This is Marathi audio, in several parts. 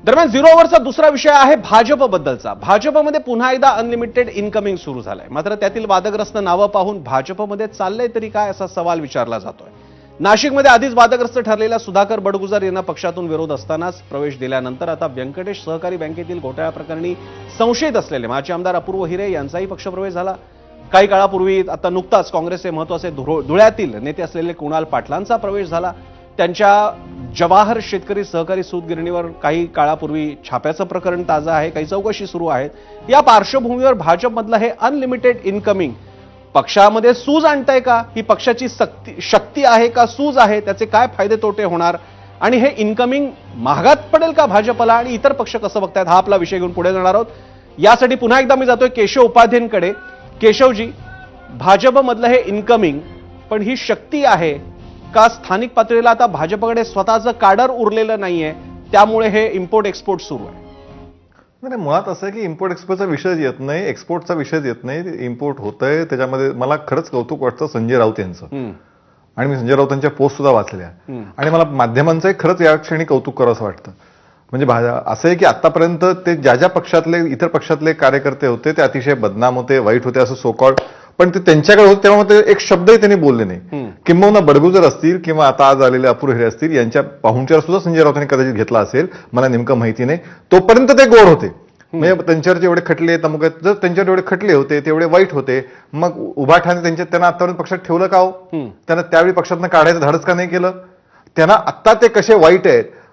दरम्यान 0 ओव्हरचा दुसरा विषय आहे भाजपबद्दलचा. भाजपमध्ये पुन्हा एकदा अनलिमिटेड इनकमिंग सुरू झालंय. मात्र त्यातील वादग्रस्त नावं पाहून भाजपमध्ये चाललंय तरी काय असा सवाल विचारला जातोय. नाशिकमध्ये आधीच वादग्रस्त ठरलेल्या सुधाकर बडगुजर यांना पक्षातून विरोध असतानाच प्रवेश दिल्यानंतर आता व्यंकटेश सहकारी बँकेतील घोटाळ्याप्रकरणी संशयित असलेले माजी आमदार अपूर्व हिरे यांचाही पक्षप्रवेश झाला. काही काळापूर्वी आता नुकताच काँग्रेसचे महत्त्वाचे धुळ्यातील नेते असलेले कुणाल पाटलांचा प्रवेश झाला. त्यांच्या जवाहर शेतकरी सहकारी सूत गिरणीवर काही काळापूर्वी छाप्याचं प्रकरण ताजं आहे. काही चौकशी सुरू आहेत. या पार्श्वभूमीवर भाजपमधलं हे अनलिमिटेड इनकमिंग पक्षामध्ये सूज आणतंय का? ही पक्षाची शक्ती आहे का सूज आहे? त्याचे काय फायदे तोटे होणार आणि हे इनकमिंग महागात पडेल का भाजपला आणि इतर पक्ष कसं बघतायत हा आपला विषय घेऊन पुढे जाणार आहोत. यासाठी पुन्हा एकदा मी जातोय केशव उपाध्यायांकडे. केशवजी, भाजपमधलं हे इनकमिंग पण ही शक्ती आहे का? स्थानिक पातळीला आता भाजपकडे स्वतःचं काडर उरलेलं नाहीये त्यामुळे हे इम्पोर्ट एक्सपोर्ट सुरू आहे? नाही, मुळात असं आहे की इम्पोर्ट एक्सपोर्टचा विषयच येत नाही, एक्सपोर्टचा विषयच येत नाही. इम्पोर्ट होतंय त्याच्यामध्ये मला खरंच कौतुक वाटतं संजय राऊत यांचं. आणि मी संजय राऊतांच्या पोस्ट सुद्धा वाचल्या आणि मला माध्यमांचंही खरंच या क्षणी कौतुक करावं असं वाटतं. म्हणजे असं आहे की आतापर्यंत ते ज्या पक्षातले इतर पक्षातले कार्यकर्ते होते ते अतिशय बदनाम होते, वाईट होते असं सोकॉल्ड, पण ते त्यांच्याकडे होते तेव्हा ते एक शब्दही त्यांनी बोलले नाही. किंबहुना बडगुजर असतील किंवा आता आज आलेले अपूर्व हिरे असतील यांच्या पाहुणचार सुद्धा संजय राऊतांनी कदाचित घेतला असेल, मला नेमकं माहिती नाही. तोपर्यंत ते गोड होते. म्हणजे त्यांच्यावर जेवढे खटले जर त्यांच्यावर एवढे खटले होते तेवढे वाईट होते, मग उभाठाने त्यांना आतापर्यंत पक्षात ठेवलं का हो? त्यांना त्यावेळी पक्षातनं काढायचं धाडस का नाही केलं? त्यांना आत्ता ते कसे वाईट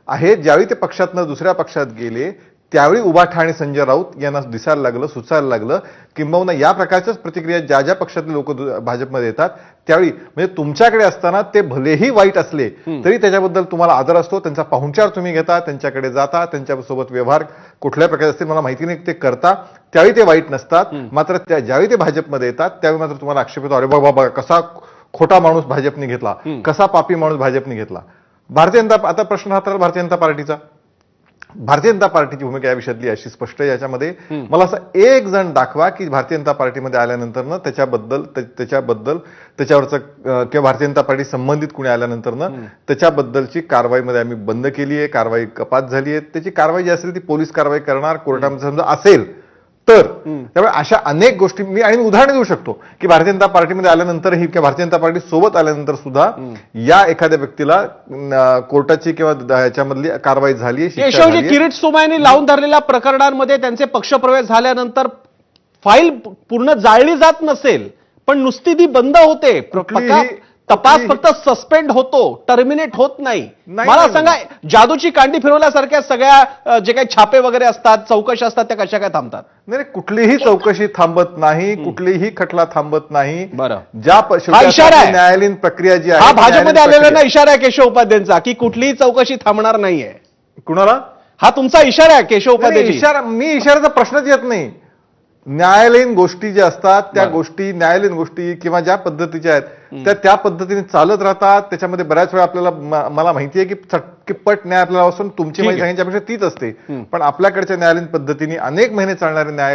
आहेत ज्यावेळी ते पक्षातनं दुसऱ्या पक्षात गेले त्यावेळी उभाठा आणि संजय राऊत यांना दिसायला लागलं, सुचायला लागलं. किंबहुना या प्रकारच्याच प्रतिक्रिया ज्या पक्षातले लोक भाजपमध्ये येतात त्यावेळी म्हणजे तुमच्याकडे असताना ते भलेही वाईट असले तरी त्याच्याबद्दल तुम्हाला आदर असतो, त्यांचा पाहुणचार तुम्ही घेता, त्यांच्याकडे जाता, त्यांच्यासोबत व्यवहार कुठल्या प्रकारे असतील मला माहिती नाही ते करता, त्यावेळी ते वाईट नसतात. मात्र ज्यावेळी ते भाजपमध्ये येतात त्यावेळी मात्र तुम्हाला आक्षेप येतो, अरे बाबा कसा खोटा माणूस भाजपने घेतला, कसा पापी माणूस भाजपने घेतला. भारतीय जनता आता प्रश्न राहतात भारतीय जनता पार्टीचा. भारतीय जनता पार्टीची भूमिका या विषयातली अशी स्पष्ट आहे. याच्यामध्ये मला असं एक जण दाखवा की भारतीय जनता पार्टीमध्ये आल्यानंतर त्याच्यावरचं किंवा भारतीय जनता पार्टी संबंधित कुणी आल्यानंतर त्याच्याबद्दलची कारवाईमध्ये आम्ही बंद केली आहे, कारवाई कपात झाली आहे. त्याची कारवाई जी असेल ती पोलीस कारवाई करणार, कोर्टामध्ये समजा असेल तर. त्यामुळे अशा अनेक गोष्टी मी उदाहरण देऊ शकतो की भारतीय जनता पार्टीमध्ये आल्यानंतरही किंवा भारतीय जनता पार्टी सोबत आल्यानंतर सुद्धा या एखाद्या व्यक्तीला कोर्टाची किंवा ह्याच्यामधली कारवाई झाली. केशवजी, किरीट सोमय्यांनी लावून धरलेल्या प्रकरणांमध्ये त्यांचे पक्षप्रवेश झाल्यानंतर फाईल पूर्ण जाळली जात नसेल पण नुसती ती बंद होते, तपास फक्त सस्पेंड होतो, टर्मिनेट होत नाही. मला सांगा, जादूची कांडी फिरवल्यासारख्या सगळ्या जे काही छापे वगैरे असतात, चौकशी असतात, त्या कशा काय थांबतात? नाही, कुठलीही चौकशी थांबत नाही, कुठलीही खटला थांबत नाही. बरं, ज्या इशारा आहे, न्यायालयीन प्रक्रिया जी आहे हा भाजपमध्ये आलेला ना इशारा आहे केशव उपाध्यायांचा की कुठलीही चौकशी थांबणार नाहीये. कुणाला? हा तुमचा इशारा आहे केशव उपाध्याय. इशाऱ्याचा प्रश्नच येत नाही. न्यायालयीन गोष्टी ज्या असतात त्या गोष्टी न्यायालयीन गोष्टी किंवा ज्या पद्धतीच्या आहेत त्या पद्धतीने चालत राहतात. त्याच्यामध्ये बऱ्याच वेळा आपल्याला मला माहिती आहे की चटकीपट न्याय आपल्याला असून तुमची माहिती सांगितल्यापेक्षा तीच असते, पण आपल्याकडच्या न्यायालयीन पद्धतीने अनेक महिने चालणारे न्याय